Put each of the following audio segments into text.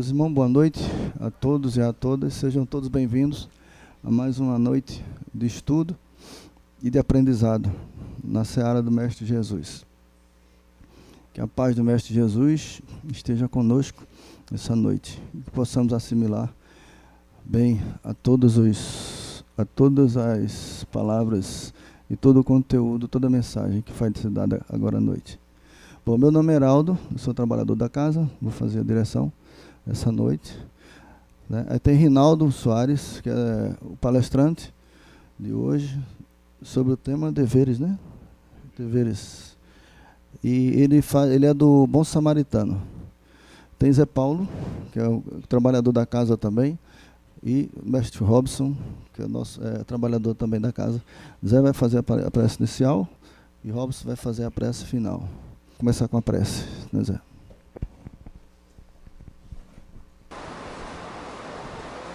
Meus irmãos, boa noite a todos e a todas. Sejam todos bem-vindos a mais uma noite de estudo e de aprendizado na seara do Mestre Jesus. Que a paz do Mestre Jesus esteja conosco essa noite e que possamos assimilar bem a todas as palavras e todo o conteúdo, toda a mensagem que vai ser dada agora à noite. Bom, meu nome é Heraldo, eu sou trabalhador da casa, vou fazer a direção essa noite. Aí tem Rinaldo Soares, que é o palestrante de hoje, sobre o tema deveres, né? Deveres. E ele é do Bom Samaritano. Tem Zé Paulo, que é o trabalhador da casa também, e o mestre Robson, que é o nosso trabalhador também da casa. Zé vai fazer a prece inicial e Robson vai fazer a prece final. Começar com a prece, né, Zé?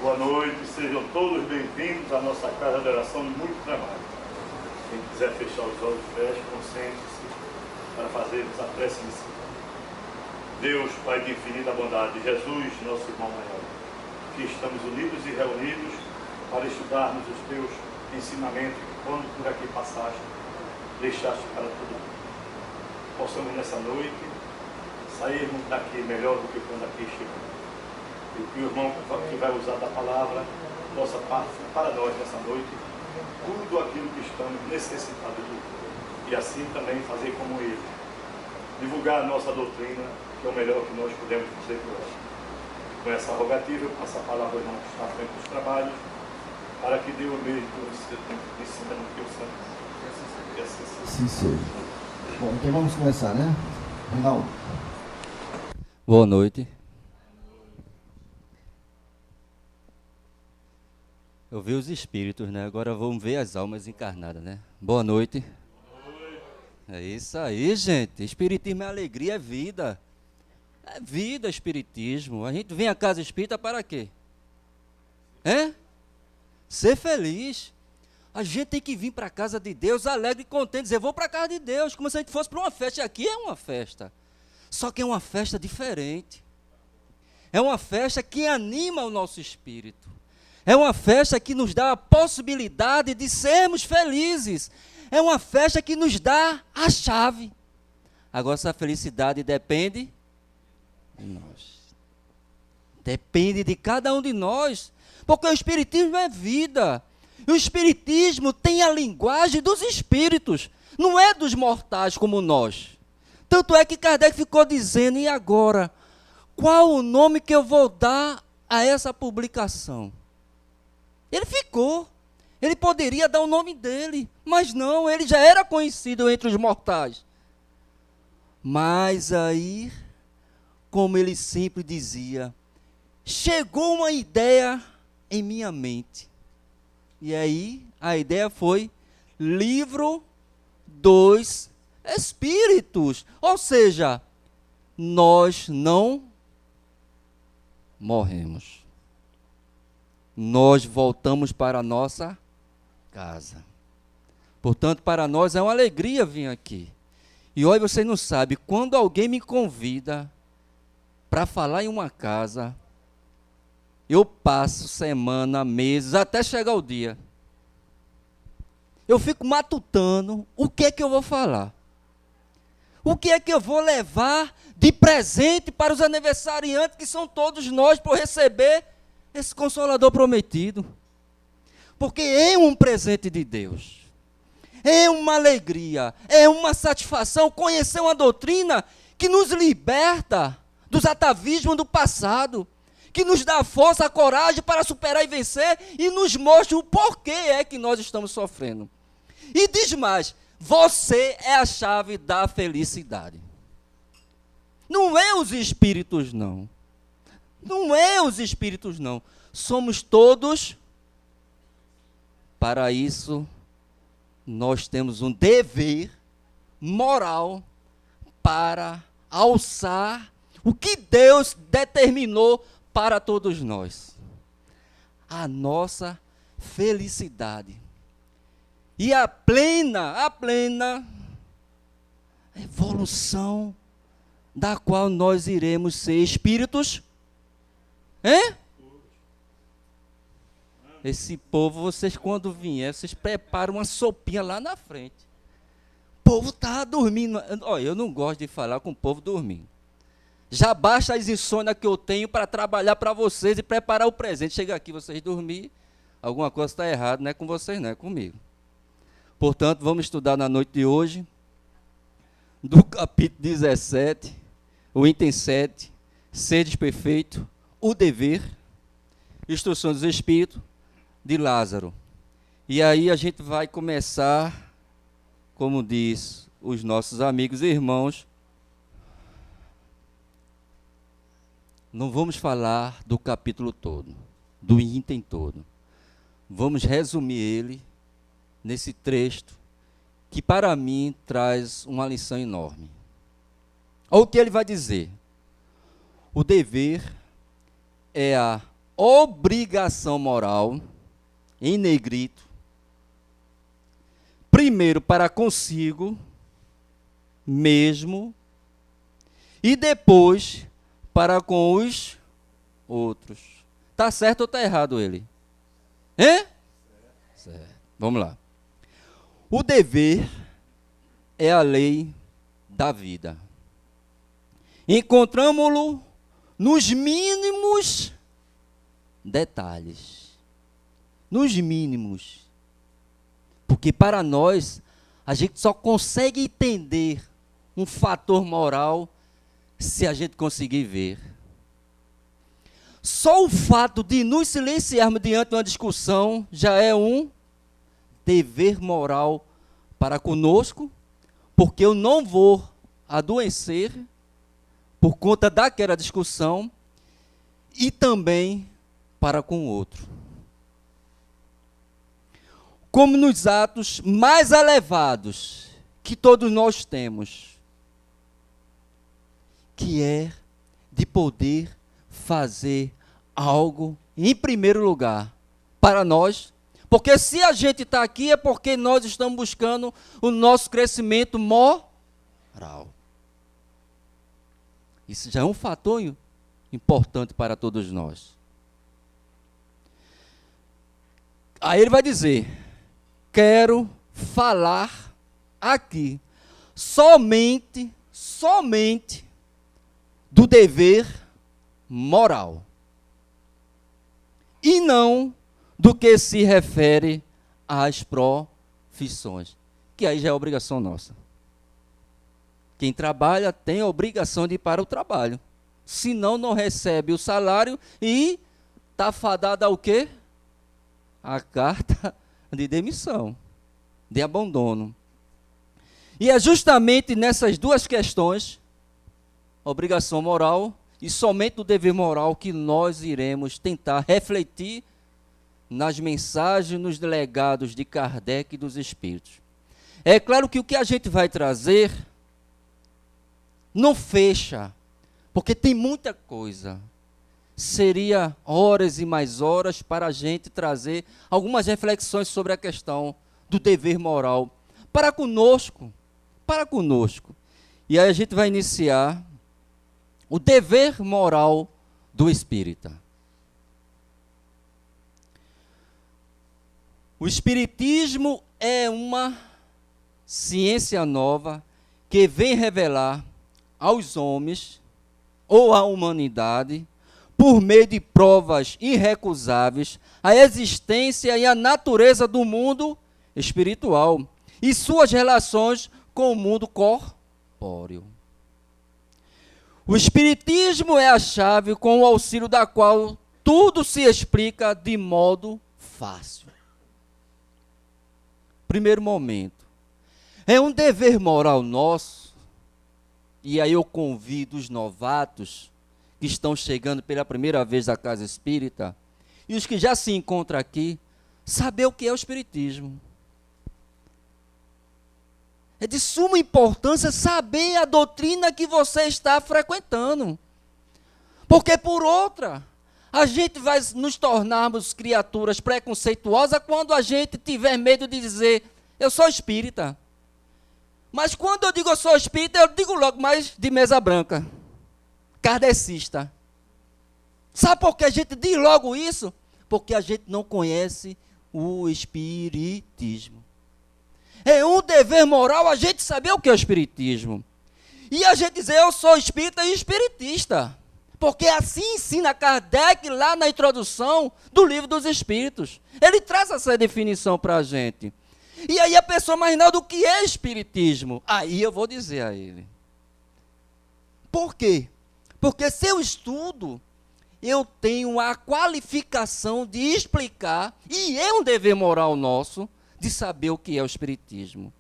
Boa noite, sejam todos bem-vindos à nossa casa de oração de muito trabalho. Quem quiser fechar os olhos, feche, concentre-se para fazermos a prece inicial. Deus, Pai de infinita bondade, Jesus, nosso irmão maior, que estamos unidos e reunidos para estudarmos os teus ensinamentos que, quando por aqui passaste, deixaste para todo mundo. Possamos nessa noite sairmos daqui melhor do que quando aqui chegamos. E que o irmão que vai usar da palavra possa para nós nessa noite tudo aquilo que estamos necessitados de. E assim também fazer como ele. Divulgar a nossa doutrina, que é o melhor que nós podemos fazer por ela. Com essa rogativa, eu passo a palavra ao irmão que está à frente dos trabalhos, para que dê o mesmo ensina no teu santo. E assim seja. Sim, seja. Bom, então vamos começar, né? Rinaldo. Boa noite. Eu vi os espíritos, né? Agora vamos ver as almas encarnadas, né? Boa noite. É isso aí, gente. Espiritismo é alegria, é vida. É vida, espiritismo. A gente vem à casa espírita para quê? Ser feliz. A gente tem que vir para a casa de Deus alegre e contente, dizer, vou para a casa de Deus, como se a gente fosse para uma festa. E aqui é uma festa. Só que é uma festa diferente. É uma festa que anima o nosso espírito. É uma festa que nos dá a possibilidade de sermos felizes. É uma festa que nos dá a chave. Agora, essa felicidade depende de nós. Depende de cada um de nós. Porque o espiritismo é vida. E o espiritismo tem a linguagem dos espíritos. Não é dos mortais como nós. Tanto é que Kardec ficou dizendo, e agora? Qual o nome que eu vou dar a essa publicação? Ele ficou. Ele poderia dar o nome dele, mas não, ele já era conhecido entre os mortais. Mas aí, como ele sempre dizia, chegou uma ideia em minha mente. E aí, a ideia foi Livro dos Espíritos. Ou seja, nós não morremos. Nós voltamos para a nossa casa. Portanto, para nós é uma alegria vir aqui. E olha, você não sabe, quando alguém me convida para falar em uma casa, eu passo semana, meses, até chegar o dia. Eu fico matutando o que é que eu vou falar. O que é que eu vou levar de presente para os aniversariantes, que são todos nós, por receber esse Consolador prometido. Porque é um presente de Deus. É uma alegria, é uma satisfação conhecer uma doutrina que nos liberta dos atavismos do passado, que nos dá a força, a coragem para superar e vencer e nos mostra o porquê é que nós estamos sofrendo. E diz mais, você é a chave da felicidade. Não é os espíritos, não. Não é os espíritos, não. Somos todos. Para isso, nós temos um dever moral para alçar o que Deus determinou para todos nós. A nossa felicidade. E a plena evolução da qual nós iremos ser espíritos Hein? Esse povo, vocês quando vier, vocês preparam uma sopinha lá na frente. O povo estava dormindo. Olha, eu não gosto de falar com o povo dormindo. Já basta as insônias que eu tenho para trabalhar para vocês e preparar o presente. Chega aqui, vocês dormir, alguma coisa está errada, não é com vocês, não é comigo. Portanto, vamos estudar na noite de hoje, do capítulo 17, o item 7, sedes perfeito, o dever, instruções do Espírito, de Lázaro. E aí a gente vai começar, como diz os nossos amigos e irmãos, não vamos falar do capítulo todo, do item todo. Vamos resumir ele nesse trecho que para mim traz uma lição enorme. Olha o que ele vai dizer. O dever é a obrigação moral, em negrito, primeiro para consigo mesmo e depois para com os outros. Está certo ou está errado ele? Hein? Certo. Vamos lá. O dever é a lei da vida. Encontramos-lo nos mínimos detalhes. Nos mínimos. Porque para nós, a gente só consegue entender um fator moral se a gente conseguir ver. Só o fato de nos silenciarmos diante de uma discussão já é um dever moral para conosco, porque eu não vou adoecer por conta daquela discussão e também para com o outro. Como nos atos mais elevados que todos nós temos, que é de poder fazer algo em primeiro lugar para nós, porque se a gente está aqui é porque nós estamos buscando o nosso crescimento moral. Isso já é um fator importante para todos nós. Aí ele vai dizer: quero falar aqui somente do dever moral e não do que se refere às profissões, que aí já é obrigação nossa. Quem trabalha tem a obrigação de ir para o trabalho, senão não recebe o salário e está fadado ao quê? A carta de demissão, de abandono. E é justamente nessas duas questões, obrigação moral e somente o dever moral, que nós iremos tentar refletir nas mensagens, nos legados de Kardec e dos Espíritos. É claro que o que a gente vai trazer não fecha, porque tem muita coisa. Seria horas e mais horas para a gente trazer algumas reflexões sobre a questão do dever moral para conosco. E aí a gente vai iniciar o dever moral do espírita. O espiritismo é uma ciência nova que vem revelar aos homens ou à humanidade, por meio de provas irrecusáveis, a existência e a natureza do mundo espiritual e suas relações com o mundo corpóreo. O espiritismo é a chave com o auxílio da qual tudo se explica de modo fácil. Primeiro momento, é um dever moral nosso, e aí eu convido os novatos que estão chegando pela primeira vez à Casa Espírita, e os que já se encontram aqui, saber o que é o espiritismo. É de suma importância saber a doutrina que você está frequentando. Porque por outra, a gente vai nos tornarmos criaturas preconceituosas quando a gente tiver medo de dizer, eu sou espírita. Mas quando eu digo eu sou espírita, eu digo logo mais de mesa branca. Kardecista. Sabe por que a gente diz logo isso? Porque a gente não conhece o espiritismo. É um dever moral a gente saber o que é o espiritismo. E a gente dizer, eu sou espírita e espiritista. Porque assim ensina Kardec lá na introdução do Livro dos Espíritos. Ele traz essa definição para a gente. E aí a pessoa, mas não, do que é espiritismo? Aí eu vou dizer a ele. Por quê? Porque se eu estudo, eu tenho a qualificação de explicar, e é um dever moral nosso, de saber o que é o espiritismo.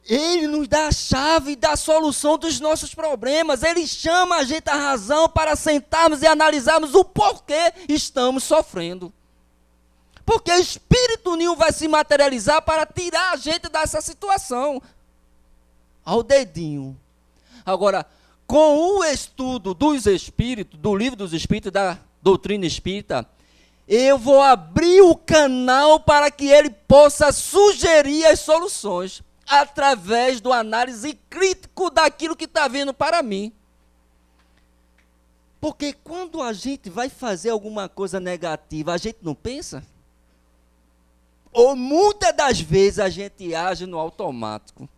Ele nos dá a chave da solução dos nossos problemas. Ele chama a gente à razão para sentarmos e analisarmos o porquê estamos sofrendo. Porque espírito nenhum vai se materializar para tirar a gente dessa situação. Ao dedinho. Agora, com o estudo dos espíritos, do Livro dos Espíritos, da doutrina espírita, eu vou abrir o canal para que ele possa sugerir as soluções, através do análise crítico daquilo que está vindo para mim. Porque quando a gente vai fazer alguma coisa negativa, a gente não pensa? Ou muitas das vezes a gente age no automático.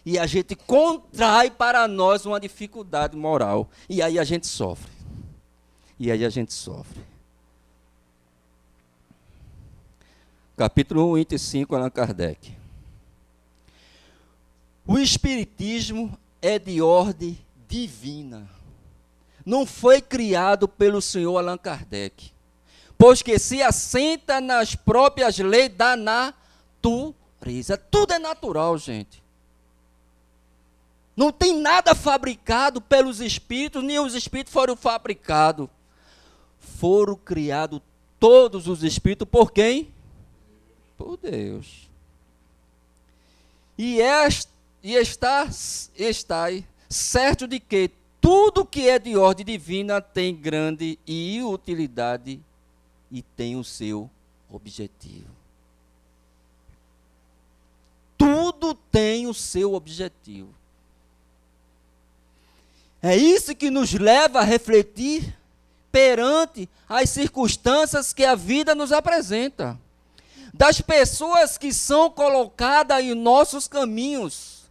E a gente contrai para nós uma dificuldade moral. E aí a gente sofre. Capítulo 1, item 5, Allan Kardec. O espiritismo é de ordem divina. Não foi criado pelo senhor Allan Kardec, pois que se assenta nas próprias leis da natureza. Tudo é natural, gente. Não tem nada fabricado pelos espíritos, nem os espíritos foram fabricados. Foram criados todos os espíritos por quem? Por Deus. E está certo de que tudo que é de ordem divina tem grande utilidade e tem o seu objetivo. Tudo tem o seu objetivo. É isso que nos leva a refletir perante as circunstâncias que a vida nos apresenta. Das pessoas que são colocadas em nossos caminhos,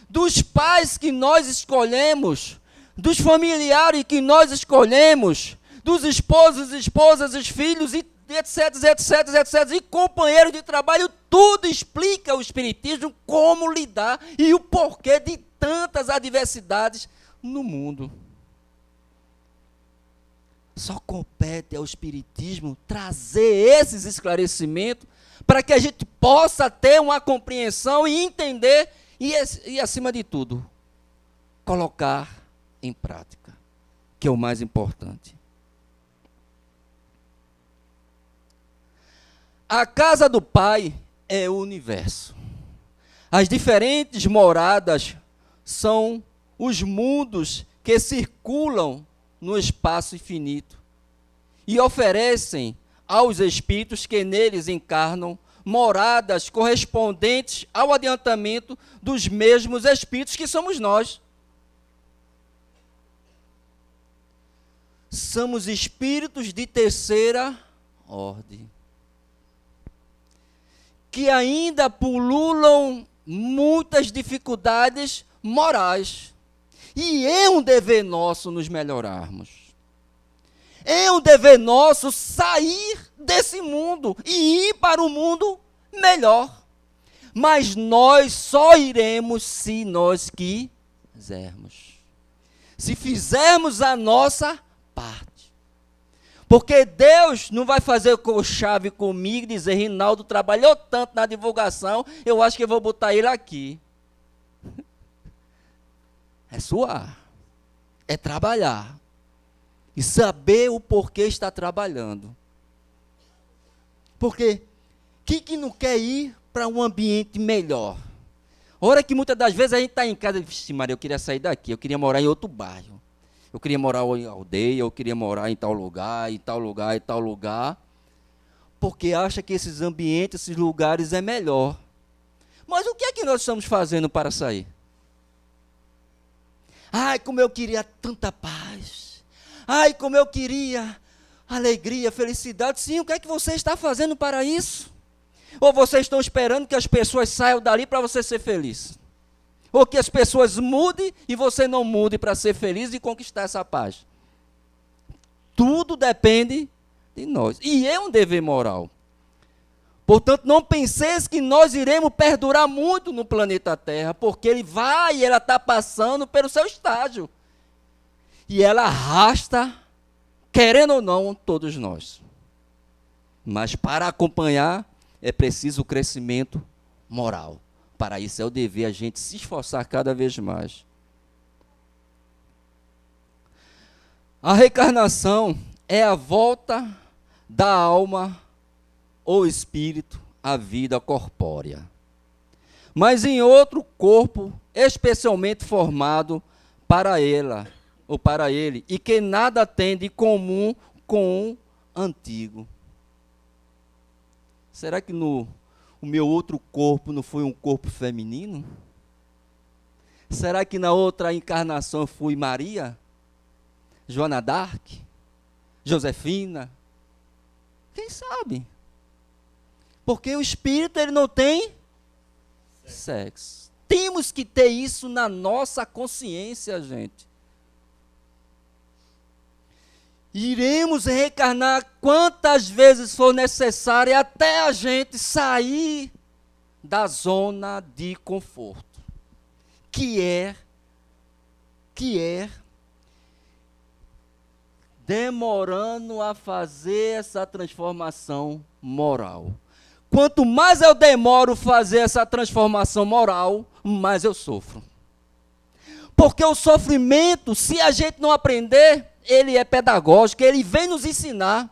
dos pais que nós escolhemos, dos familiares que nós escolhemos, dos esposos, esposas, os filhos, e etc, etc, etc, e companheiros de trabalho, tudo explica o espiritismo como lidar e o porquê de tantas adversidades no mundo. Só compete ao espiritismo trazer esses esclarecimentos para que a gente possa ter uma compreensão e entender e acima de tudo, colocar em prática, que é o mais importante. A casa do Pai é o universo. As diferentes moradas são os mundos que circulam no espaço infinito e oferecem aos espíritos que neles encarnam moradas correspondentes ao adiantamento dos mesmos espíritos que somos nós. Somos espíritos de terceira ordem, que ainda pululam muitas dificuldades morais. E é um dever nosso nos melhorarmos. É um dever nosso sair desse mundo e ir para um mundo melhor. Mas nós só iremos se nós quisermos. Se fizermos a nossa parte. Porque Deus não vai fazer com chave comigo e dizer, Rinaldo trabalhou tanto na divulgação, eu acho que eu vou botar ele aqui. É suar, é trabalhar e saber o porquê está trabalhando. Porque quem que não quer ir para um ambiente melhor? Ora que muitas das vezes a gente está em casa e diz, Maria, eu queria sair daqui, eu queria morar em outro bairro. Eu queria morar em aldeia, eu queria morar em tal lugar, em tal lugar, em tal lugar. Porque acha que esses ambientes, esses lugares é melhor. Mas o que é que nós estamos fazendo para sair? Ai, como eu queria tanta paz. Ai, como eu queria alegria, felicidade. Sim, o que é que você está fazendo para isso? Ou vocês estão esperando que as pessoas saiam dali para você ser feliz? Ou que as pessoas mudem e você não mude para ser feliz e conquistar essa paz? Tudo depende de nós. E é um dever moral. Portanto, não penseis que nós iremos perdurar muito no planeta Terra, porque ela está passando pelo seu estágio. E ela arrasta, querendo ou não, todos nós. Mas para acompanhar, é preciso o crescimento moral. Para isso é o dever a gente se esforçar cada vez mais. A reencarnação é a volta da alma ou espírito à vida corpórea, mas em outro corpo especialmente formado para ela ou para ele, e que nada tem de comum com o antigo. Será que o meu outro corpo não foi um corpo feminino? Será que na outra encarnação eu fui Maria? Joana d'Arc? Josefina? Quem sabe? Porque o espírito ele não tem sexo. Temos que ter isso na nossa consciência, gente. Iremos reencarnar quantas vezes for necessário até a gente sair da zona de conforto, que é demorando a fazer essa transformação moral. Quanto mais eu demoro fazer essa transformação moral, mais eu sofro. Porque o sofrimento, se a gente não aprender, ele é pedagógico, ele vem nos ensinar.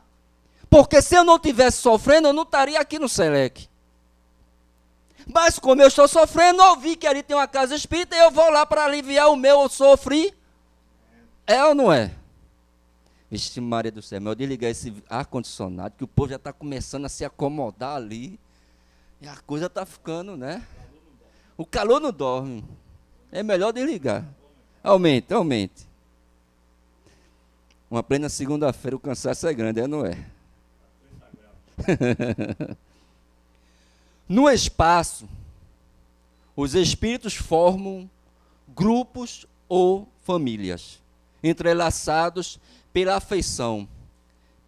Porque se eu não estivesse sofrendo, eu não estaria aqui no Selec. Mas como eu estou sofrendo, eu vi que ali tem uma casa espírita e eu vou lá para aliviar o meu sofrer. É ou não é? Vixe, Maria do céu, eu desligar esse ar-condicionado, que o povo já está começando a se acomodar ali. E a coisa está ficando, né? O calor não dorme. É melhor desligar. Aumente, aumente. Uma plena segunda-feira, o cansaço é grande, não é? No espaço, os espíritos formam grupos ou famílias, entrelaçados pela afeição,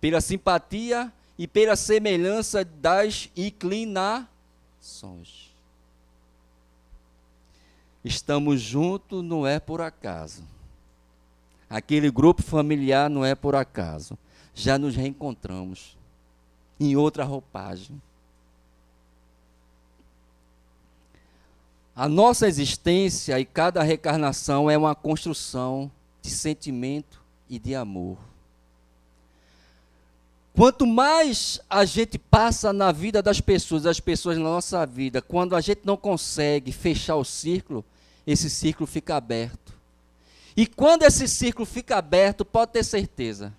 pela simpatia e pela semelhança das inclinações. Estamos juntos não é por acaso. Aquele grupo familiar não é por acaso. Já nos reencontramos em outra roupagem. A nossa existência e cada reencarnação é uma construção de sentimento e de amor. Quanto mais a gente passa na vida das pessoas na nossa vida, quando a gente não consegue fechar o círculo, esse círculo fica aberto. E quando esse círculo fica aberto, pode ter certeza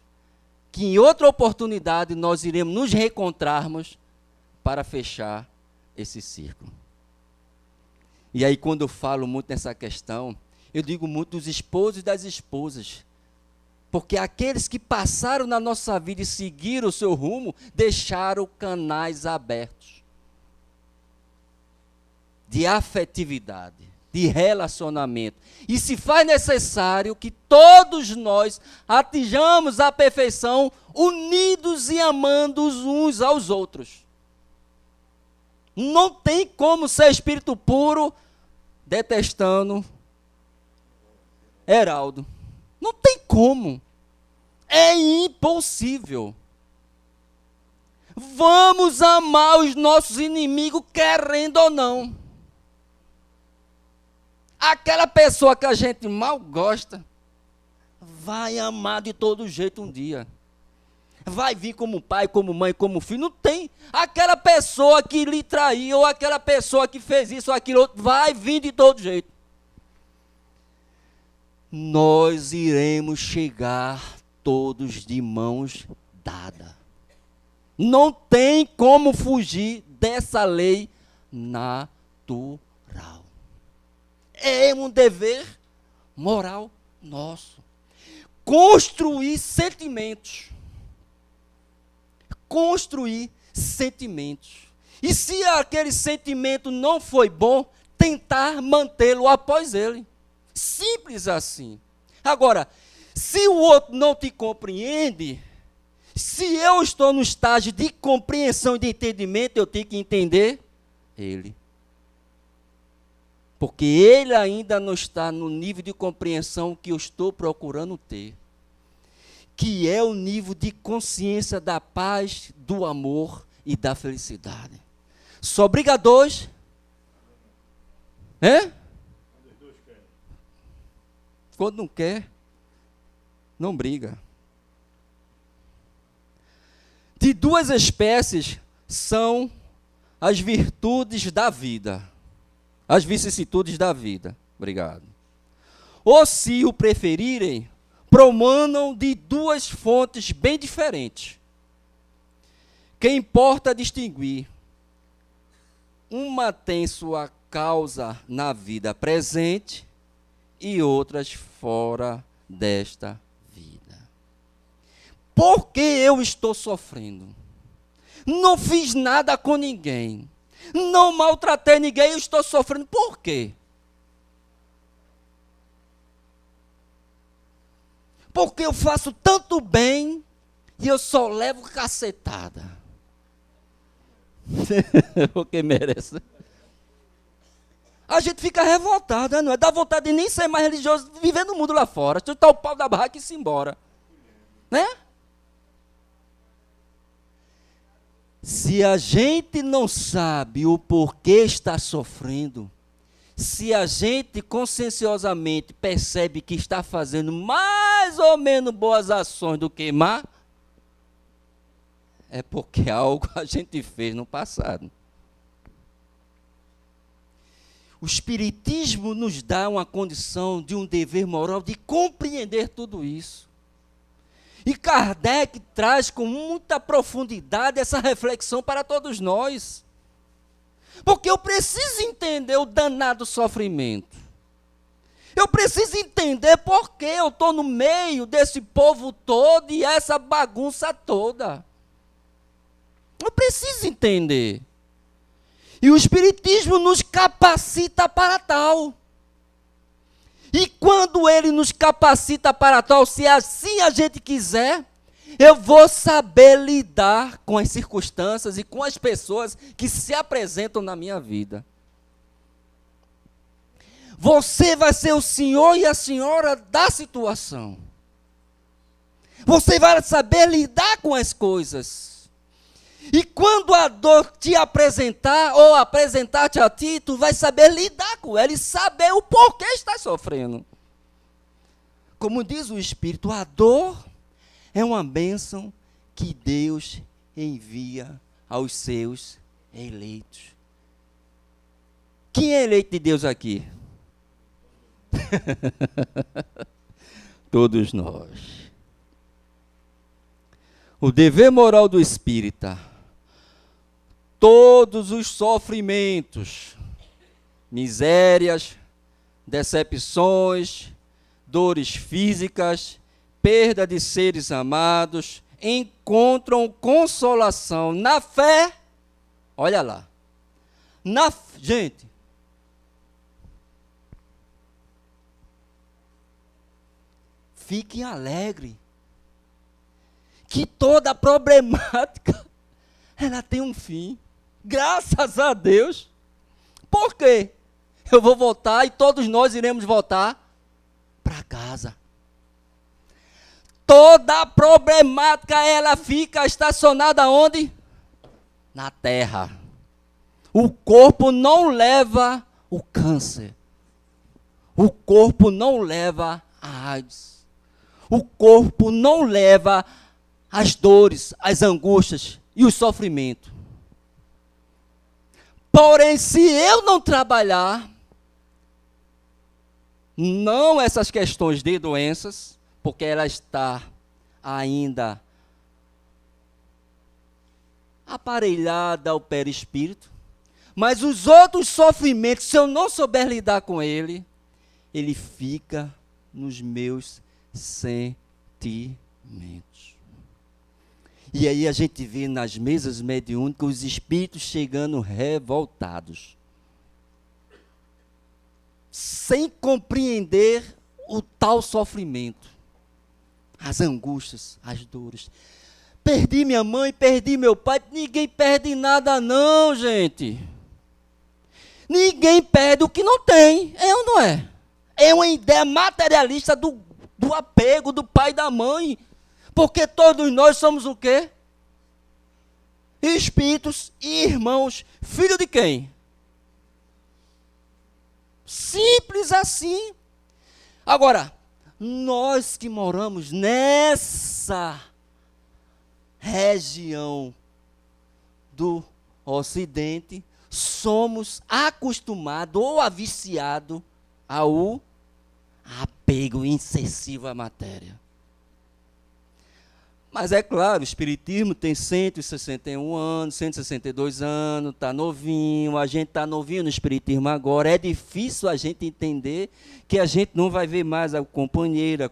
que em outra oportunidade nós iremos nos reencontrarmos para fechar esse círculo. E aí quando eu falo muito nessa questão, eu digo muito dos esposos e das esposas. Porque aqueles que passaram na nossa vida e seguiram o seu rumo, deixaram canais abertos de afetividade, de relacionamento. E se faz necessário que todos nós atinjamos a perfeição, unidos e amando uns aos outros. Não tem como ser espírito puro detestando Heraldo. Não tem como. É impossível. Vamos amar os nossos inimigos, querendo ou não. Aquela pessoa que a gente mal gosta, vai amar de todo jeito um dia. Vai vir como pai, como mãe, como filho. Não tem. Aquela pessoa que lhe traiu, ou aquela pessoa que fez isso ou aquilo outro, vai vir de todo jeito. Nós iremos chegar todos de mãos dadas. Não tem como fugir dessa lei natural. É um dever moral nosso. construir sentimentos. Construir sentimentos. E se aquele sentimento não foi bom, tentar mantê-lo após ele. Simples assim. Agora, se o outro não te compreende, se eu estou no estágio de compreensão e de entendimento, eu tenho que entender ele. Porque ele ainda não está no nível de compreensão que eu estou procurando ter. Que é o nível de consciência da paz, do amor e da felicidade. Só briga dois. Quando não quer, não briga. De duas espécies são as virtudes da vida. As vicissitudes da vida. Obrigado. Ou, se o preferirem, promanam de duas fontes bem diferentes. Que importa distinguir. Uma tem sua causa na vida presente e outras fora desta vida. Por que eu estou sofrendo? Não fiz nada com ninguém. Não maltratei ninguém, eu estou sofrendo. Por quê? Porque eu faço tanto bem e eu só levo cacetada. Porque merece. A gente fica revoltado, não é? Dá vontade de nem ser mais religioso, viver no mundo lá fora. Chutar o pau da barraca e ir embora. Né? Se a gente não sabe o porquê está sofrendo, se a gente conscienciosamente percebe que está fazendo mais ou menos boas ações do que má, é porque algo a gente fez no passado. O Espiritismo nos dá uma condição de um dever moral de compreender tudo isso. E Kardec traz com muita profundidade essa reflexão para todos nós. Porque eu preciso entender o danado sofrimento. Eu preciso entender por que eu estou no meio desse povo todo e essa bagunça toda. Eu preciso entender. E o Espiritismo nos capacita para tal. E quando ele nos capacita para tal, se assim a gente quiser, eu vou saber lidar com as circunstâncias e com as pessoas que se apresentam na minha vida. Você vai ser o senhor e a senhora da situação. Você vai saber lidar com as coisas. E quando a dor te apresentar, ou apresentar-te a ti, tu vai saber lidar com ela e saber o porquê está sofrendo. Como diz o Espírito, a dor é uma bênção que Deus envia aos seus eleitos. Quem é eleito de Deus aqui? Todos nós. O dever moral do espírita: todos os sofrimentos, misérias, decepções, dores físicas, perda de seres amados, encontram consolação na fé. Olha lá. Gente, fiquem alegres que toda problemática ela tem um fim. Graças a Deus. Por quê? Eu vou voltar e todos nós iremos voltar para casa. Toda problemática ela fica estacionada onde? Na terra. O corpo não leva o câncer. O corpo não leva a AIDS. O corpo não leva as dores, as angústias e o sofrimento. Porém, se eu não trabalhar, não essas questões de doenças, porque ela está ainda aparelhada ao perispírito, mas os outros sofrimentos, se eu não souber lidar com ele fica nos meus sentimentos. sentimentos. E aí a gente vê nas mesas mediúnicas os espíritos chegando revoltados, sem compreender o tal sofrimento, as angústias, as dores. Perdi minha mãe, perdi meu pai. Ninguém perde nada não, gente. Ninguém perde o que não tem, é ou não é? É uma ideia materialista do apego do pai e da mãe. Porque todos nós somos o quê? Espíritos e irmãos. Filho de quem? Simples assim. Agora, nós que moramos nessa região do Ocidente, somos acostumados ou aviciados ao apego excessivo à matéria. Mas é claro, o Espiritismo tem 161 anos, 162 anos, está novinho, a gente está novinho no Espiritismo agora. É difícil a gente entender que a gente não vai ver mais a companheira,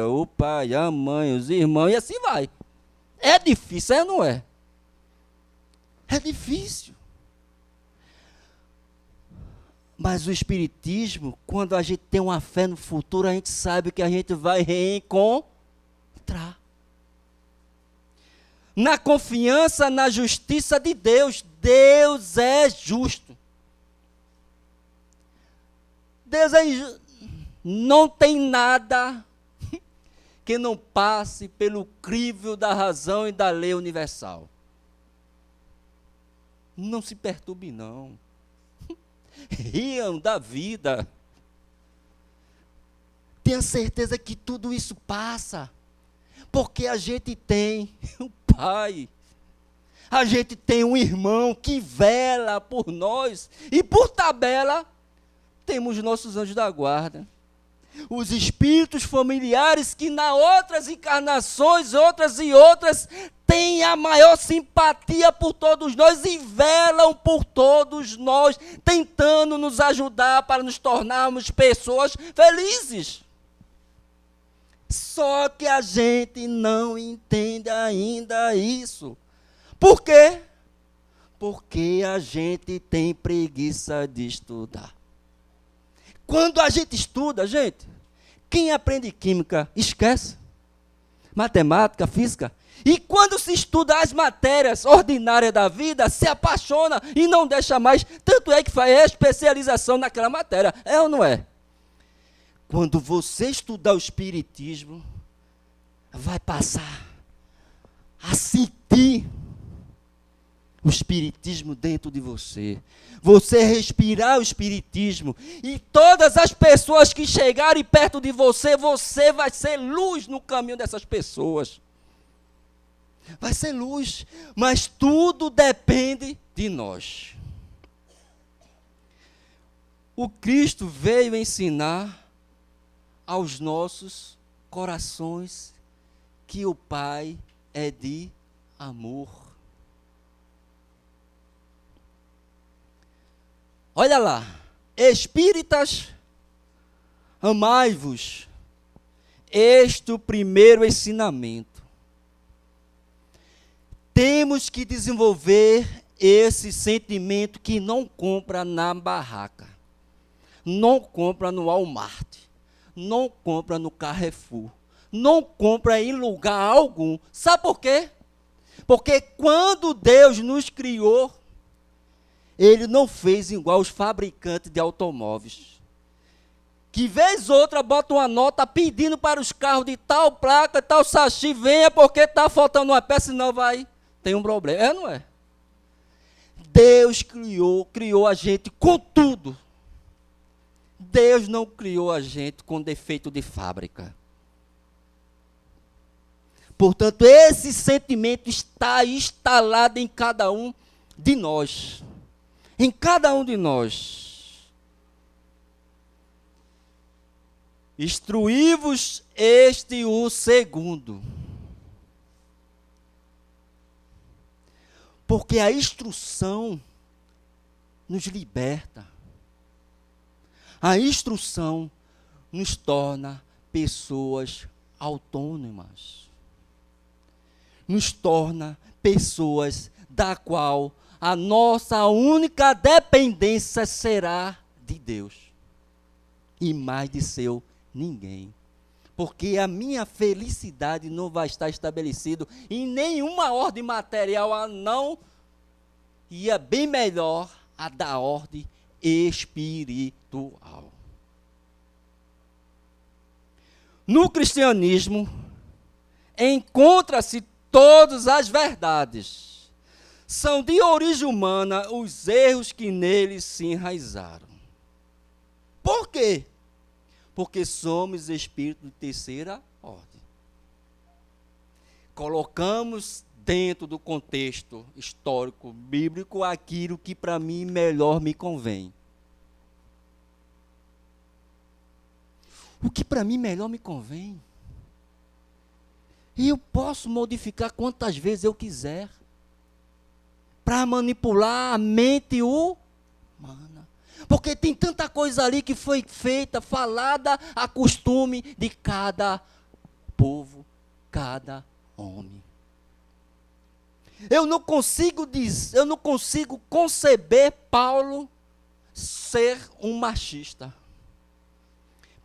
o pai, a mãe, os irmãos, e assim vai. É difícil, é ou não é? É difícil. Mas o Espiritismo, quando a gente tem uma fé no futuro, a gente sabe que a gente vai reencontrar. Na confiança, na justiça de Deus. Deus é justo. Deus é injusto. Não tem nada que não passe pelo crivo da razão e da lei universal. Não se perturbe, não. Riam da vida. Tenha certeza que tudo isso passa. Porque a gente tem um pai, a gente tem um irmão que vela por nós, e por tabela, temos nossos anjos da guarda. Os espíritos familiares que nas outras encarnações, outras, têm a maior simpatia por todos nós e velam por todos nós, tentando nos ajudar para nos tornarmos pessoas felizes. Só que a gente não entende ainda isso. Por quê? Porque a gente tem preguiça de estudar. Quando a gente estuda, gente, quem aprende química esquece. Matemática, física. E quando se estuda as matérias ordinárias da vida, se apaixona e não deixa mais. Tanto é que faz especialização naquela matéria. É ou não é? Quando você estudar o Espiritismo, vai passar a sentir o Espiritismo dentro de você. Você respirar o Espiritismo. E todas as pessoas que chegarem perto de você, você vai ser luz no caminho dessas pessoas. Vai ser luz. Mas tudo depende de nós. O Cristo veio ensinar aos nossos corações que o Pai é de amor. Olha lá, espíritas, amai-vos. Este é o primeiro ensinamento. Temos que desenvolver esse sentimento que não compra na barraca, não compra no Walmart, não compra no Carrefour, não compra em lugar algum. Sabe por quê? Porque quando Deus nos criou, Ele não fez igual os fabricantes de automóveis. Que vez outra bota uma nota pedindo para os carros de tal placa, tal saci, venha porque está faltando uma peça, senão tem um problema. É ou não é? Deus criou a gente com tudo. Deus não criou a gente com defeito de fábrica. Portanto, esse sentimento está instalado em cada um de nós. Em cada um de nós. Instruí-vos este o segundo. Porque a instrução nos liberta. A instrução nos torna pessoas autônomas. Nos torna pessoas da qual a nossa única dependência será de Deus. E mais de seu ninguém. Porque a minha felicidade não vai estar estabelecida em nenhuma ordem material, a não, e é bem melhor a da ordem espiritual. No cristianismo, encontra-se todas as verdades. São de origem humana os erros que neles se enraizaram. Por quê? Porque somos espírito de terceira ordem. Colocamos dentro do contexto histórico, bíblico, aquilo que para mim melhor me convém. O que para mim melhor me convém. E eu posso modificar quantas vezes eu quiser, para manipular a mente humana. Porque tem tanta coisa ali que foi feita, falada a costume de cada povo, cada homem. Eu não consigo conceber Paulo ser um machista.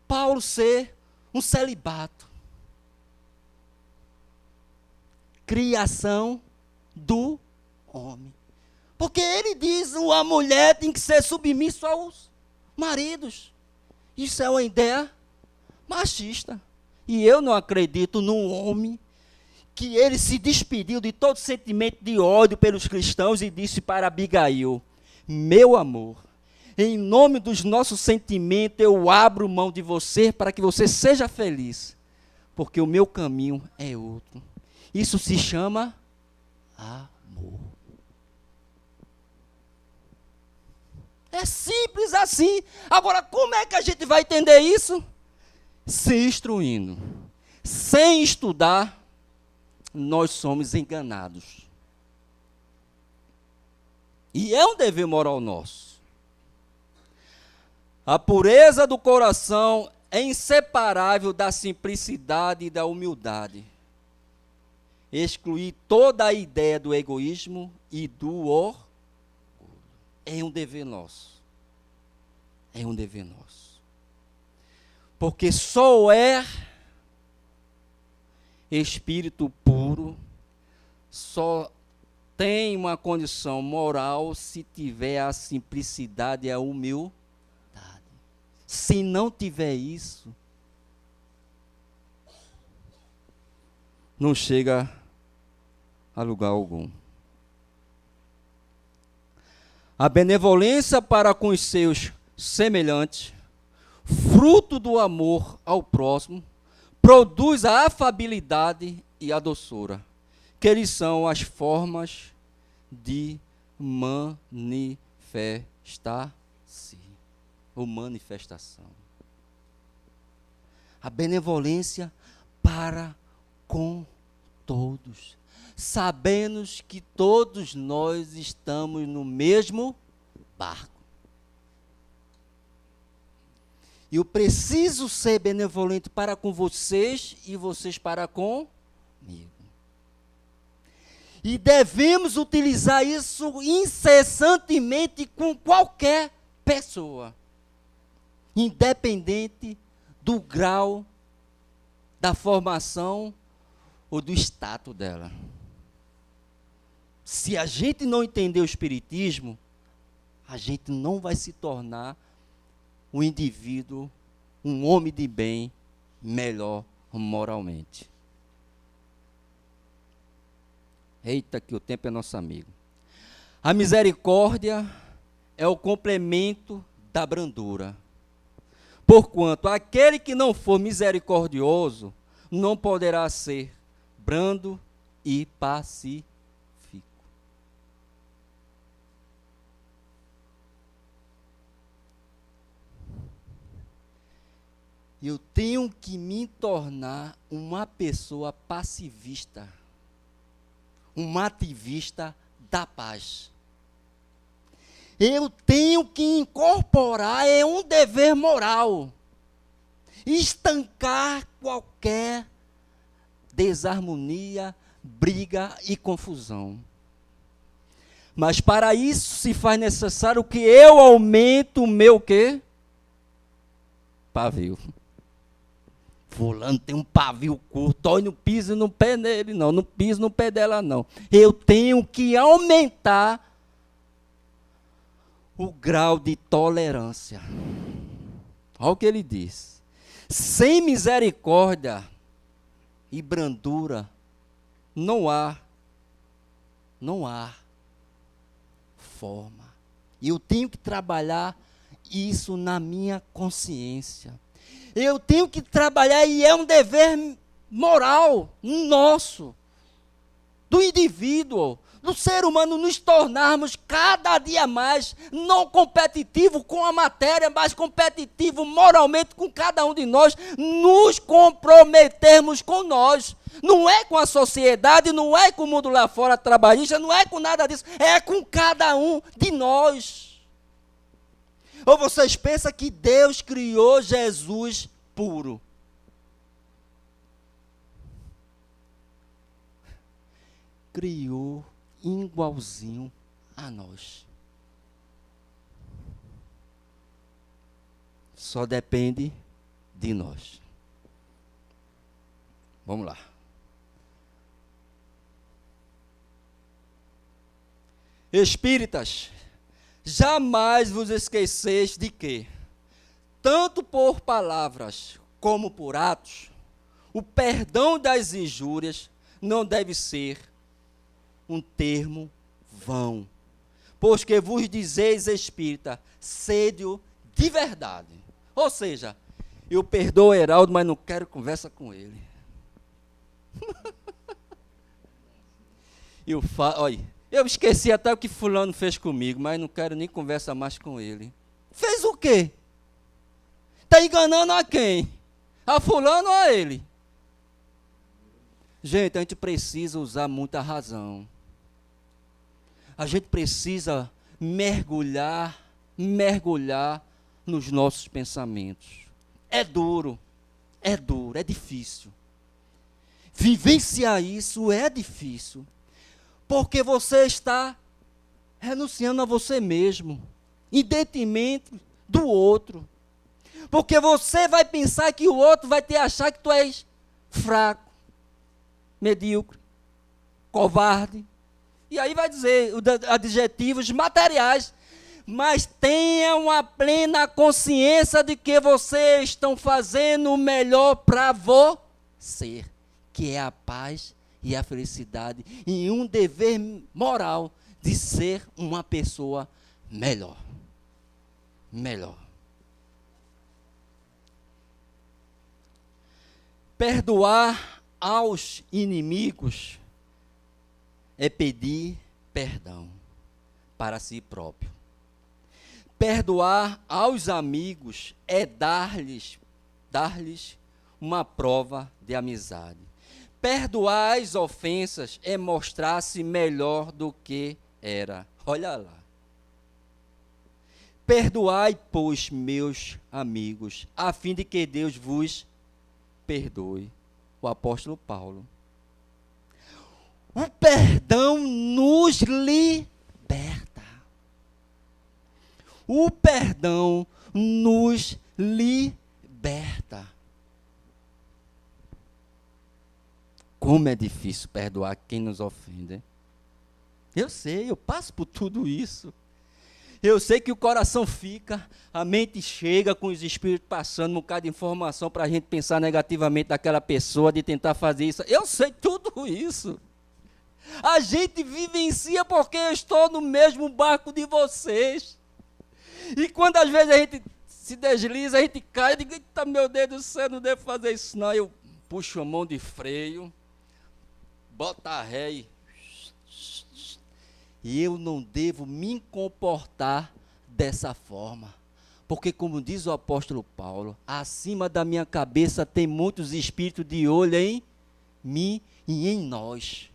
Paulo ser um celibato. Criação do homem. Porque ele diz, a mulher tem que ser submissa aos maridos. Isso é uma ideia machista. E eu não acredito num homem que ele se despediu de todo sentimento de ódio pelos cristãos e disse para Abigail: meu amor, em nome dos nossos sentimentos eu abro mão de você para que você seja feliz, porque o meu caminho é outro. Isso se chama amor. É simples assim. Agora, como é que a gente vai entender isso? Se instruindo. Sem estudar, nós somos enganados. E é um dever moral nosso. A pureza do coração é inseparável da simplicidade e da humildade. Excluir toda a ideia do egoísmo e do orgulho. É um dever nosso. É um dever nosso. Porque só é espírito puro, só tem uma condição moral se tiver a simplicidade e a humildade. Se não tiver isso, não chega a lugar algum. A benevolência para com os seus semelhantes, fruto do amor ao próximo, produz a afabilidade e a doçura, que eles são as formas de manifestar-se, ou manifestação. A benevolência para com todos, sabendo que todos nós estamos no mesmo barco. Eu preciso ser benevolente para com vocês e vocês para comigo. E devemos utilizar isso incessantemente com qualquer pessoa, independente do grau da formação ou do status dela. Se a gente não entender o Espiritismo, a gente não vai se tornar um indivíduo, um homem de bem, melhor moralmente. Eita, que o tempo é nosso amigo. A misericórdia é o complemento da brandura. Porquanto aquele que não for misericordioso não poderá ser brando e pacífico. Eu tenho que me tornar uma pessoa pacifista, um ativista da paz. Eu tenho que incorporar, é um dever moral, estancar qualquer desarmonia, briga e confusão. Mas para isso se faz necessário que eu aumente o meu quê? Pavio. Fulano tem um pavio curto, olha, não piso no pé nele, não piso no pé dela, não. Eu tenho que aumentar o grau de tolerância. Olha o que ele diz. Sem misericórdia e brandura, não há forma. E eu tenho que trabalhar isso na minha consciência. Eu tenho que trabalhar, e é um dever moral nosso, do indivíduo, do ser humano, nos tornarmos cada dia mais não competitivo com a matéria, mas competitivo moralmente com cada um de nós, nos comprometermos com nós. Não é com a sociedade, não é com o mundo lá fora trabalhista, não é com nada disso, é com cada um de nós. Ou vocês pensam que Deus criou Jesus puro? Criou igualzinho a nós. Só depende de nós. Vamos lá. Espíritas, jamais vos esqueceis de que, tanto por palavras como por atos, o perdão das injúrias não deve ser um termo vão. Pois que vos dizeis, espírita, sede-o de verdade. Ou seja, eu perdoo o Heraldo, mas não quero conversa com ele. Olha, eu esqueci até o que fulano fez comigo, mas não quero nem conversa mais com ele. Fez o quê? Está enganando a quem? A fulano ou a ele? Gente, a gente precisa usar muita razão. A gente precisa mergulhar nos nossos pensamentos. É duro, é difícil. Vivenciar isso é difícil. Porque você está renunciando a você mesmo, em detrimento do outro. Porque você vai pensar que o outro vai te achar que tu és fraco, medíocre, covarde. E aí vai dizer adjetivos materiais. Mas tenham a plena consciência de que vocês estão fazendo o melhor para você, que é a paz e a felicidade, e um dever moral de ser uma pessoa melhor. Perdoar aos inimigos é pedir perdão para si próprio. Perdoar aos amigos é dar-lhes uma prova de amizade. Perdoar as ofensas é mostrar-se melhor do que era. Olha lá. Perdoai, pois, meus amigos, a fim de que Deus vos perdoe. O apóstolo Paulo. O perdão nos liberta. O perdão nos liberta. Como é difícil perdoar quem nos ofende. Eu sei, eu passo por tudo isso. Eu sei que o coração fica, a mente chega com os espíritos passando um bocado de informação para a gente pensar negativamente daquela pessoa, de tentar fazer isso. Eu sei tudo isso. A gente vivencia porque eu estou no mesmo barco de vocês. E quando às vezes a gente se desliza, a gente cai, eu digo, eita, meu Deus do céu, não devo fazer isso não. Eu puxo a mão de freio, boto a ré e eu não devo me comportar dessa forma. Porque, como diz o apóstolo Paulo, acima da minha cabeça tem muitos espíritos de olho em mim e em nós.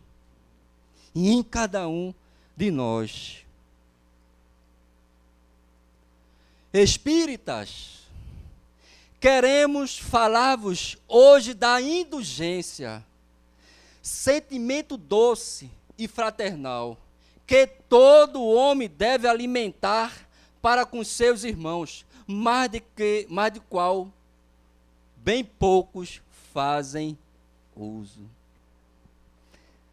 E em cada um de nós. Espíritas, queremos falar-vos hoje da indulgência, sentimento doce e fraternal, que todo homem deve alimentar para com seus irmãos, mais de qual bem poucos fazem uso.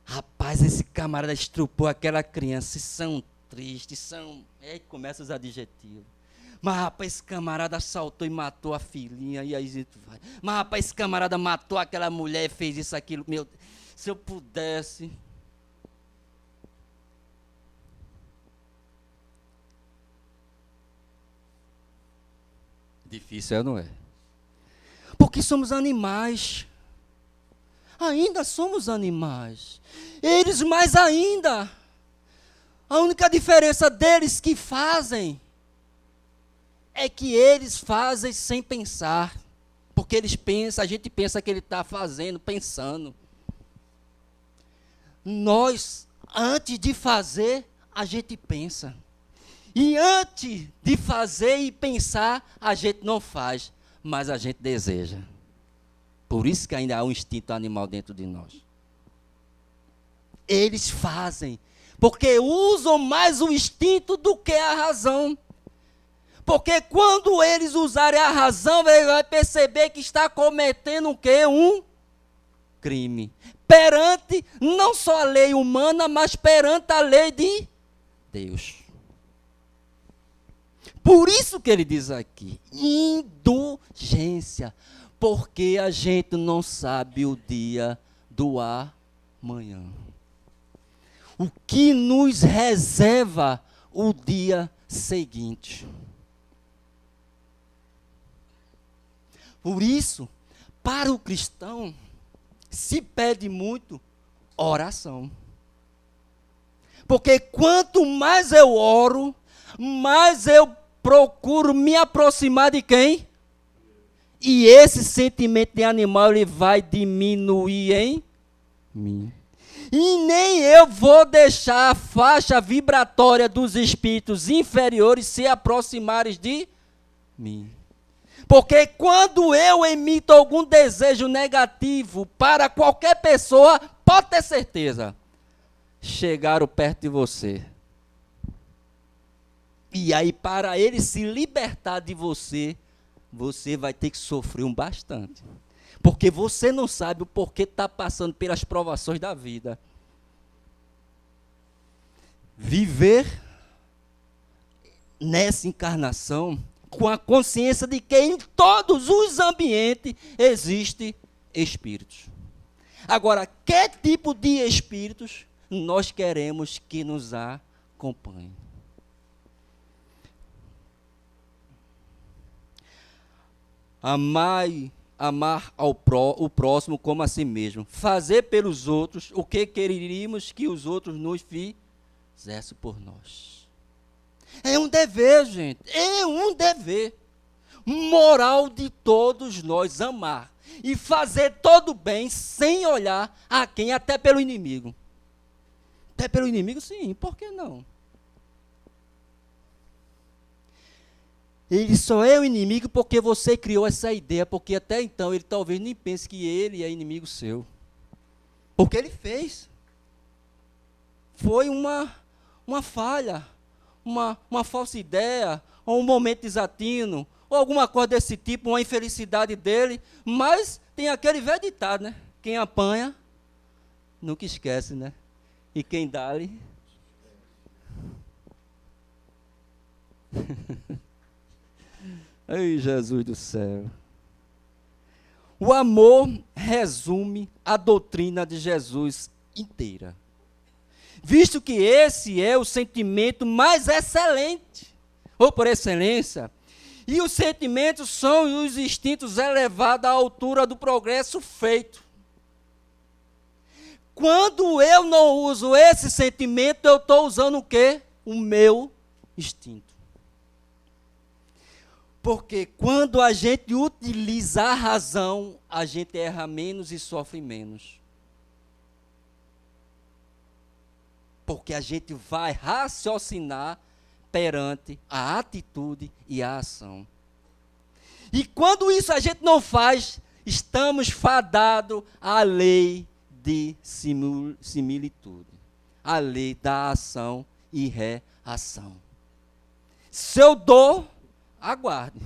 Rapaz, esse camarada estrupou aquela criança, são tristes, são... Aí começa os adjetivos. Mas, rapaz, esse camarada assaltou e matou a filhinha, e aí a gente vai. Mas, rapaz, esse camarada matou aquela mulher e fez isso, aquilo. Meu, se eu pudesse... Difícil, não é? Porque somos animais. Ainda somos animais. Eles mais ainda. A única diferença deles que fazem é que eles fazem sem pensar. Porque eles pensam, a gente pensa que ele está fazendo, pensando. Nós, antes de fazer, a gente pensa. E antes de fazer e pensar, a gente não faz, mas a gente deseja. Por isso que ainda há um instinto animal dentro de nós. Eles fazem, porque usam mais o instinto do que a razão. Porque quando eles usarem a razão, ele vai perceber que está cometendo o quê? Um crime. Perante não só a lei humana, mas perante a lei de Deus. Por isso que ele diz aqui, indulgência, porque a gente não sabe o dia do amanhã. O que nos reserva o dia seguinte. Por isso, para o cristão, se pede muito oração. Porque quanto mais eu oro, mais eu procuro me aproximar de quem? E esse sentimento de animal ele vai diminuir em mim. E nem eu vou deixar a faixa vibratória dos espíritos inferiores se aproximarem de mim. Porque quando eu emito algum desejo negativo para qualquer pessoa, pode ter certeza, chegaram perto de você. E aí, para ele se libertar de você, você vai ter que sofrer um bastante. Porque você não sabe o porquê está passando pelas provações da vida. Viver nessa encarnação com a consciência de que em todos os ambientes existem espíritos. Agora, que tipo de espíritos nós queremos que nos acompanhem? Amar o próximo como a si mesmo. Fazer pelos outros o que queríamos que os outros nos fizessem por nós. É um dever, gente. É um dever moral de todos nós amar. E fazer todo bem sem olhar a quem, até pelo inimigo. Até pelo inimigo, sim. Por que não? Ele só é o inimigo porque você criou essa ideia, porque até então ele talvez nem pense que ele é inimigo seu. Porque ele fez. Foi uma falha, uma falsa ideia, ou um momento desatino, ou alguma coisa desse tipo, uma infelicidade dele. Mas tem aquele velho ditado, né? Quem apanha, nunca esquece, né? E quem dá-lhe... Ai, Jesus do céu. O amor resume a doutrina de Jesus inteira. Visto que esse é o sentimento mais excelente, ou por excelência, e os sentimentos são os instintos elevados à altura do progresso feito. Quando eu não uso esse sentimento, eu estou usando o quê? O meu instinto. Porque quando a gente utiliza a razão, a gente erra menos e sofre menos. Porque a gente vai raciocinar perante a atitude e a ação. E quando isso a gente não faz, estamos fadados à lei de similitude. A lei da ação e reação. Se eu dou, aguarde.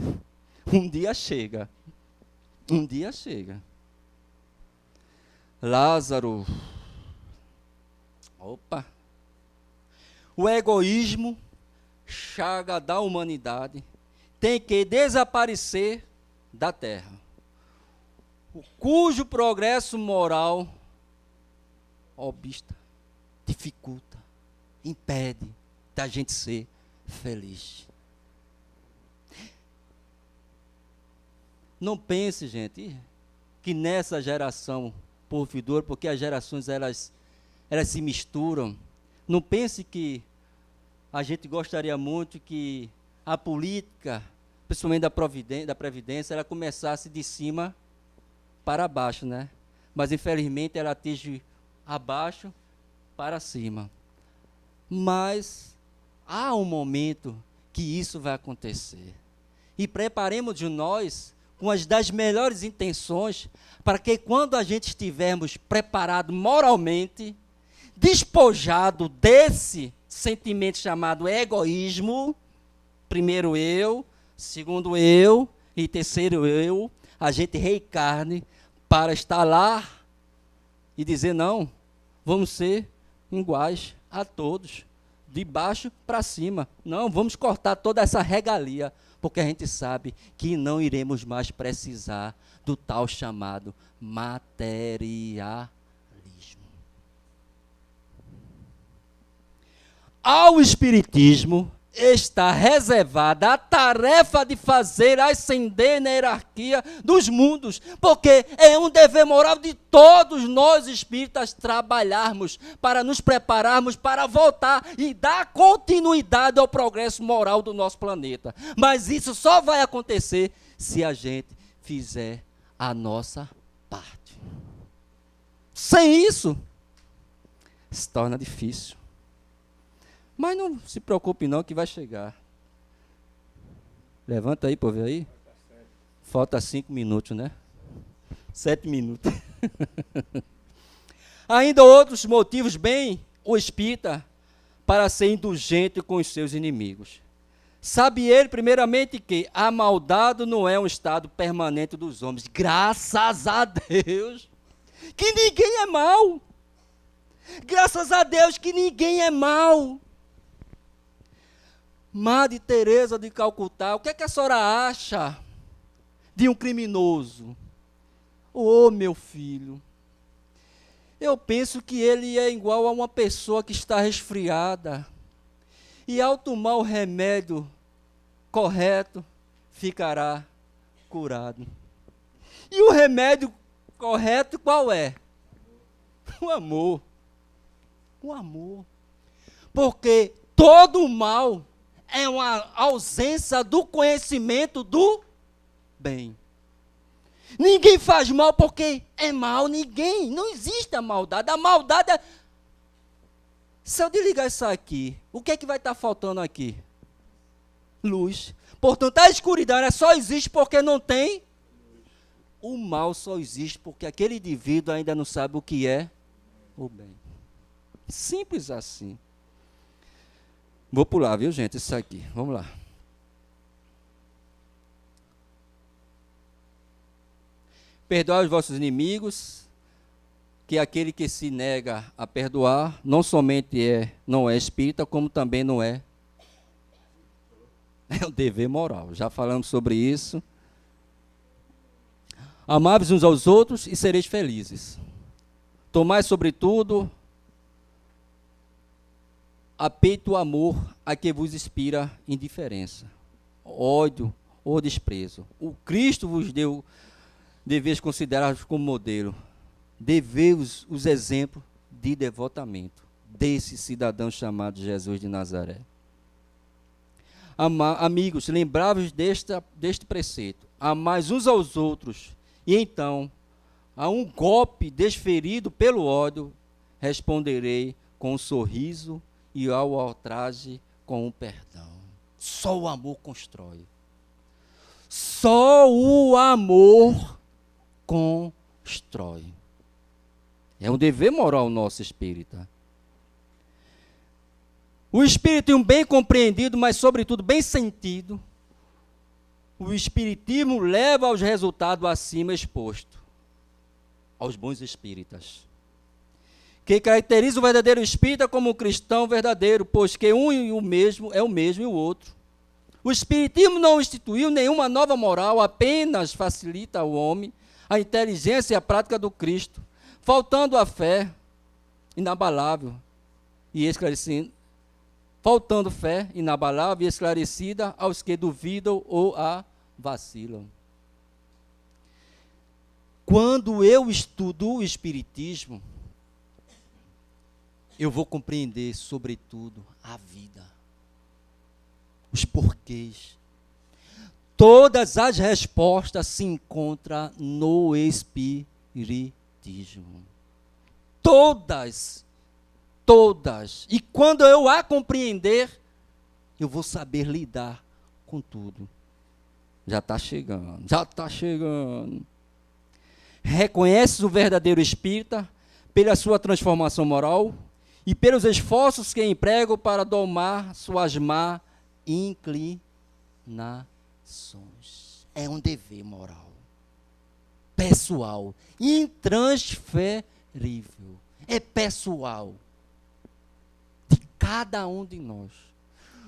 Um dia chega. Um dia chega. Lázaro. Opa. O egoísmo, chaga da humanidade, tem que desaparecer da terra. Cujo progresso moral obsta, dificulta, impede da gente ser feliz. Não pense, gente, que nessa geração por vindoura, porque as gerações elas se misturam. Não pense que a gente gostaria muito que a política, principalmente da Previdência, ela começasse de cima para baixo, né? Mas infelizmente ela atinge abaixo para cima. Mas há um momento que isso vai acontecer. E preparemos de nós com as das melhores intenções, para que quando a gente estivermos preparado moralmente, despojado desse sentimento chamado egoísmo, primeiro eu, segundo eu e terceiro eu, a gente reencarne para estar lá e dizer não, vamos ser iguais a todos, de baixo para cima. Não, vamos cortar toda essa regalia, porque a gente sabe que não iremos mais precisar do tal chamado materialismo. Ao Espiritismo está reservada a tarefa de fazer ascender na hierarquia dos mundos, porque é um dever moral de todos nós espíritas trabalharmos para nos prepararmos para voltar e dar continuidade ao progresso moral do nosso planeta. Mas isso só vai acontecer se a gente fizer a nossa parte. Sem isso, se torna difícil. Mas não se preocupe não que vai chegar. Levanta aí, por ver aí. Falta 5 minutos, né? 7 minutos. Ainda outros motivos bem o espírita para ser indulgente com os seus inimigos. Sabe ele, primeiramente, que a maldade não é um estado permanente dos homens. Graças a Deus que ninguém é mau. Graças a Deus que ninguém é mau. Madre Teresa de Calcutá, o que é que a senhora acha de um criminoso? Oh, meu filho, eu penso que ele é igual a uma pessoa que está resfriada e ao tomar o remédio correto, ficará curado. E o remédio correto qual é? O amor. O amor. Porque todo o mal é uma ausência do conhecimento do bem. Ninguém faz mal porque é mal, ninguém. Não existe a maldade. A maldade é... Se eu desligar isso aqui, o que é que vai estar faltando aqui? Luz. Portanto, a escuridão ela só existe porque não tem. O mal só existe porque aquele indivíduo ainda não sabe o que é o bem. Simples assim. Vou pular, viu, gente, isso aqui. Vamos lá. Perdoai os vossos inimigos, que aquele que se nega a perdoar, não somente não é espírita, como também não é um dever moral. Já falamos sobre isso. Amáveis uns aos outros e sereis felizes. Tomai, sobretudo, a peito o amor a que vos inspira indiferença, ódio ou desprezo. O Cristo vos deu, deveis considerar como modelo. Deveis os exemplos de devotamento desse cidadão chamado Jesus de Nazaré. Amigos, lembrai-vos deste preceito. Amais uns aos outros, e então, a um golpe desferido pelo ódio, responderei com um sorriso e ao ultraje com o perdão. Só o amor constrói. Só o amor constrói. É um dever moral nosso espírita. O espiritismo bem compreendido, mas sobretudo bem sentido, o espiritismo leva aos resultados acima expostos, aos bons espíritas. Que caracteriza o verdadeiro espírita como um cristão verdadeiro, pois que um e o mesmo é o mesmo e o outro. O espiritismo não instituiu nenhuma nova moral, apenas facilita ao homem a inteligência e a prática do Cristo, faltando a fé inabalável e esclarecida, faltando fé inabalável e esclarecida aos que duvidam ou a vacilam. Quando eu estudo o espiritismo, eu vou compreender, sobretudo, a vida, os porquês. Todas as respostas se encontram no espiritismo. Todas. E quando eu a compreender, eu vou saber lidar com tudo. Já está chegando. Reconheces o verdadeiro espírita pela sua transformação moral e pelos esforços que emprego para domar suas má inclinações. É um dever moral, pessoal, intransferível. É pessoal de cada um de nós.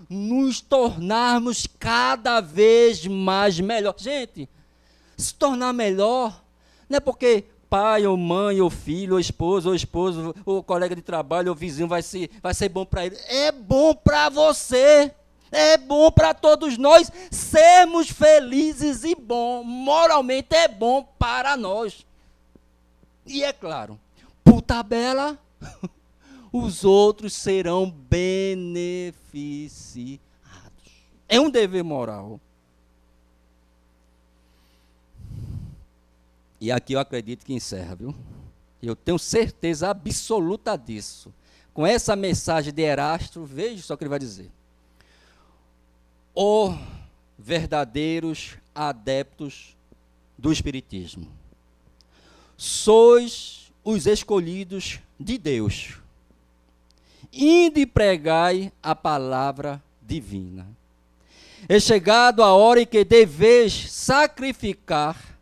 Nos tornarmos cada vez mais melhor. Gente, se tornar melhor não é porque pai, ou mãe, ou filho, ou esposo, ou colega de trabalho, ou vizinho vai ser bom para ele. É bom para você. É bom para todos nós sermos felizes e bom. Moralmente é bom para nós. E é claro, por tabela, os outros serão beneficiados. É um dever moral. E aqui eu acredito que encerra, viu? Eu tenho certeza absoluta disso. Com essa mensagem de Erasto, veja só o que ele vai dizer. Os verdadeiros adeptos do Espiritismo, sois os escolhidos de Deus. Ide pregai a palavra divina. É chegado a hora em que deveis sacrificar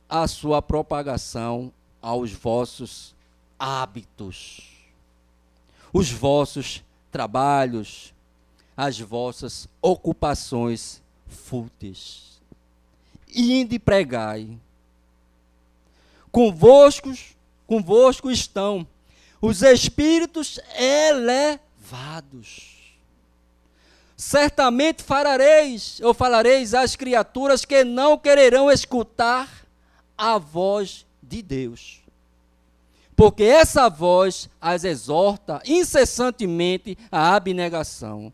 a sua propagação aos vossos hábitos, os vossos trabalhos, as vossas ocupações fúteis. Ide pregai. Convosco estão os espíritos elevados. Certamente falareis às criaturas que não quererão escutar a voz de Deus, porque essa voz as exorta incessantemente à abnegação.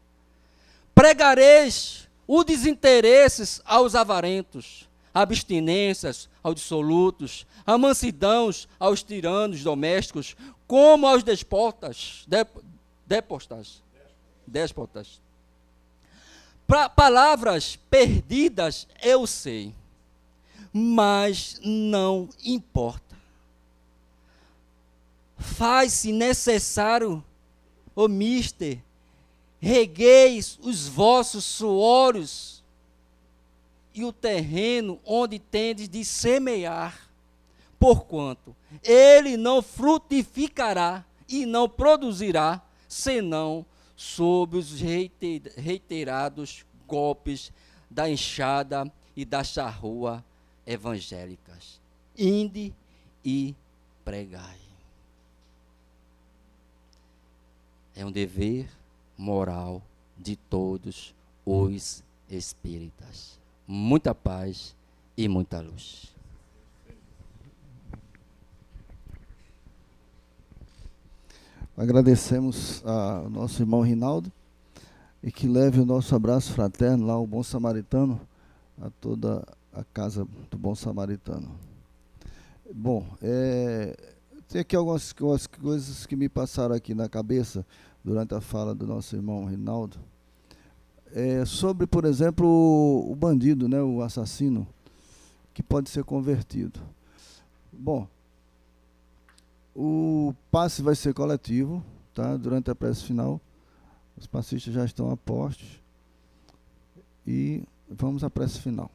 Pregareis o desinteresses aos avarentos, abstinências aos dissolutos, a mansidão aos tiranos domésticos, como aos déspotas. Palavras perdidas eu sei, mas não importa. Faz-se necessário, ó mister, regueis os vossos suores e o terreno onde tendes de semear, porquanto ele não frutificará e não produzirá, senão sob os reiterados golpes da enxada e da charrua evangélicas. Ide e pregai. É um dever moral de todos os espíritas. Muita paz e muita luz. Agradecemos ao nosso irmão Rinaldo e que leve o nosso abraço fraterno lá ao Bom Samaritano, a toda a casa do Bom Samaritano. Bom, tem aqui algumas coisas que me passaram aqui na cabeça durante a fala do nosso irmão Rinaldo. Sobre, por exemplo, o bandido, né, o assassino, que pode ser convertido. Bom, O passe vai ser coletivo, tá? Durante a prece final. Os passistas já estão a postos. E vamos à prece final.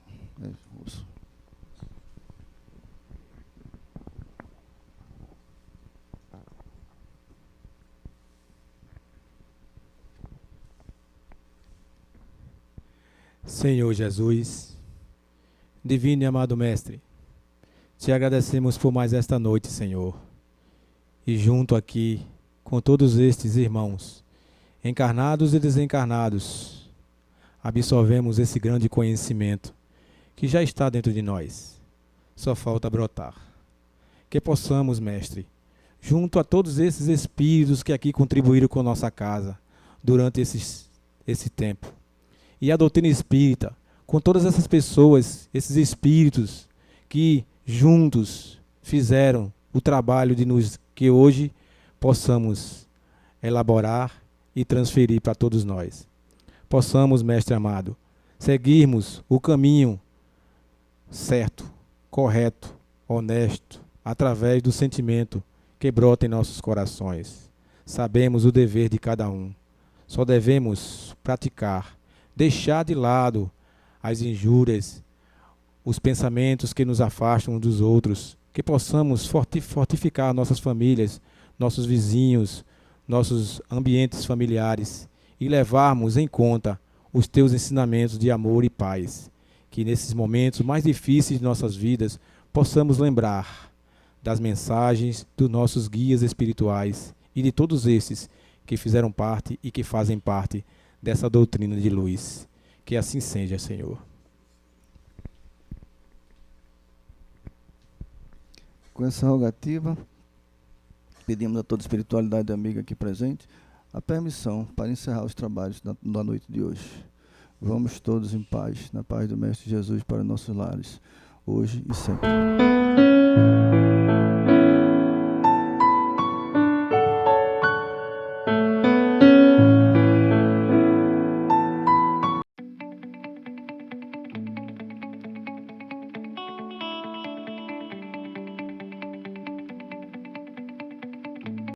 Senhor Jesus, divino e amado Mestre, te agradecemos por mais esta noite, Senhor. E junto aqui, com todos estes irmãos, encarnados e desencarnados, absorvemos esse grande conhecimento que já está dentro de nós. Só falta brotar. Que possamos, Mestre, junto a todos esses espíritos que aqui contribuíram com nossa casa durante esse tempo, e a doutrina espírita, com todas essas pessoas, esses espíritos que juntos fizeram o trabalho de nos que hoje possamos elaborar e transferir para todos nós. Possamos, Mestre amado, seguirmos o caminho certo, correto, honesto, através do sentimento que brota em nossos corações. Sabemos o dever de cada um. Só devemos praticar, deixar de lado as injúrias, os pensamentos que nos afastam uns dos outros, que possamos fortificar nossas famílias, nossos vizinhos, nossos ambientes familiares e levarmos em conta os teus ensinamentos de amor e paz. Que nesses momentos mais difíceis de nossas vidas possamos lembrar das mensagens dos nossos guias espirituais e de todos esses que fizeram parte e que fazem parte dessa doutrina de luz. Que assim seja, Senhor. Com essa rogativa, pedimos a toda a espiritualidade amiga aqui presente a permissão para encerrar os trabalhos da noite de hoje. Vamos todos em paz, na paz do Mestre Jesus para nossos lares, hoje e sempre.